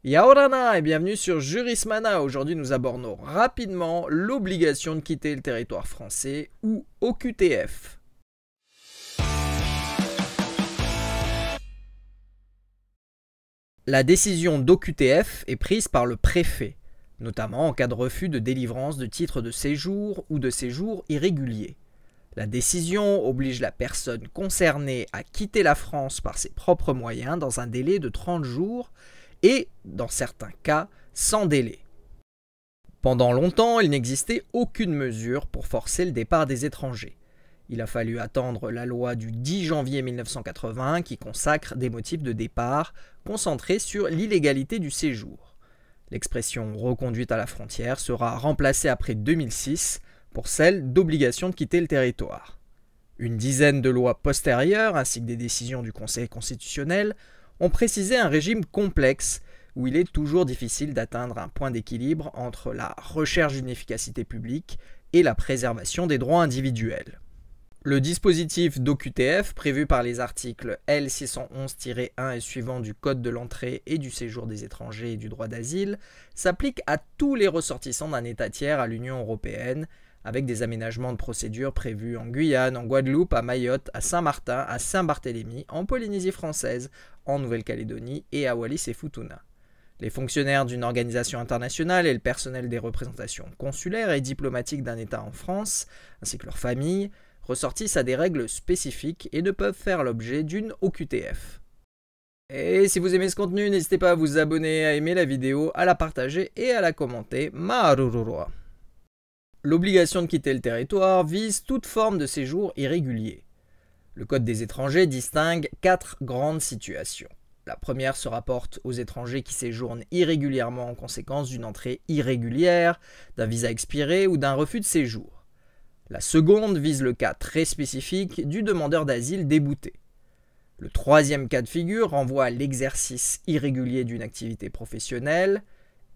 Yaorana et bienvenue sur Jurismana. Aujourd'hui nous abordons rapidement l'obligation de quitter le territoire français ou OQTF. La décision d'OQTF est prise par le préfet, notamment en cas de refus de délivrance de titres de séjour ou de séjour irrégulier. La décision oblige la personne concernée à quitter la France par ses propres moyens dans un délai de 30 jours et, dans certains cas, sans délai. Pendant longtemps, il n'existait aucune mesure pour forcer le départ des étrangers. Il a fallu attendre la loi du 10 janvier 1981 qui consacre des motifs de départ concentrés sur l'illégalité du séjour. L'expression « reconduite à la frontière » sera remplacée après 2006 pour celle d'obligation de quitter le territoire. Une dizaine de lois postérieures ainsi que des décisions du Conseil constitutionnel ont précisé un régime complexe où il est toujours difficile d'atteindre un point d'équilibre entre la recherche d'une efficacité publique et la préservation des droits individuels. Le dispositif d'OQTF, prévu par les articles L611-1 et suivants du Code de l'entrée et du séjour des étrangers et du droit d'asile, s'applique à tous les ressortissants d'un État tiers à l'Union européenne, avec des aménagements de procédure prévus en Guyane, en Guadeloupe, à Mayotte, à Saint-Martin, à Saint-Barthélemy, en Polynésie française, en Nouvelle-Calédonie et à Wallis et Futuna. Les fonctionnaires d'une organisation internationale et le personnel des représentations consulaires et diplomatiques d'un État en France, ainsi que leurs familles, ressortissent à des règles spécifiques et ne peuvent faire l'objet d'une OQTF. Et si vous aimez ce contenu, n'hésitez pas à vous abonner, à aimer la vidéo, à la partager et à la commenter. Marururua. L'obligation de quitter le territoire vise toute forme de séjour irrégulier. Le Code des étrangers distingue 4 grandes situations. La première se rapporte aux étrangers qui séjournent irrégulièrement en conséquence d'une entrée irrégulière, d'un visa expiré ou d'un refus de séjour. La seconde vise le cas très spécifique du demandeur d'asile débouté. Le troisième cas de figure renvoie à l'exercice irrégulier d'une activité professionnelle,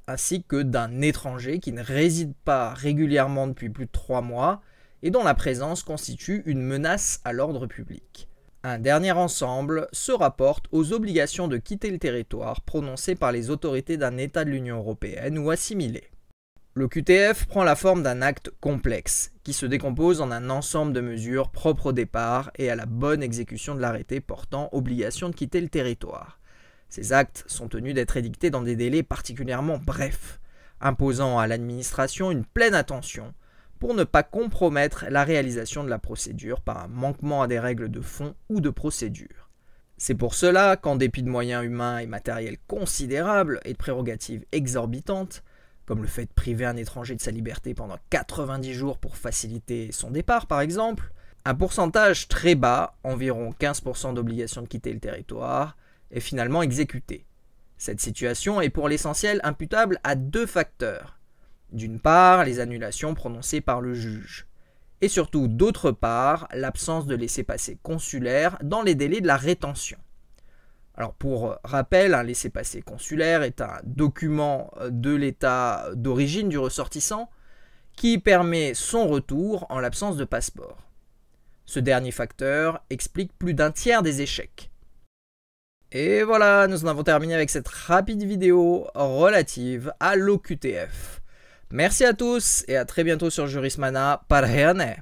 ainsi que d'un étranger qui ne réside pas régulièrement depuis plus de 3 mois et dont la présence constitue une menace à l'ordre public. Un dernier ensemble se rapporte aux obligations de quitter le territoire prononcées par les autorités d'un État de l'Union européenne ou assimilées. L'OQTF prend la forme d'un acte complexe qui se décompose en un ensemble de mesures propres au départ et à la bonne exécution de l'arrêté portant obligation de quitter le territoire. Ces actes sont tenus d'être édictés dans des délais particulièrement brefs, imposant à l'administration une pleine attention pour ne pas compromettre la réalisation de la procédure par un manquement à des règles de fond ou de procédure. C'est pour cela qu'en dépit de moyens humains et matériels considérables et de prérogatives exorbitantes, comme le fait de priver un étranger de sa liberté pendant 90 jours pour faciliter son départ par exemple, un pourcentage très bas, environ 15% d'obligation de quitter le territoire, est finalement exécuté. Cette situation est pour l'essentiel imputable à 2 facteurs. D'une part, les annulations prononcées par le juge. Et surtout, d'autre part, l'absence de laissez-passer consulaire dans les délais de la rétention. Alors pour rappel, un laissez-passer consulaire est un document de l'état d'origine du ressortissant qui permet son retour en l'absence de passeport. Ce dernier facteur explique plus d'un tiers des échecs. Et voilà, nous en avons terminé avec cette rapide vidéo relative à l'OQTF. Merci à tous et à très bientôt sur Jurismana. Parhane.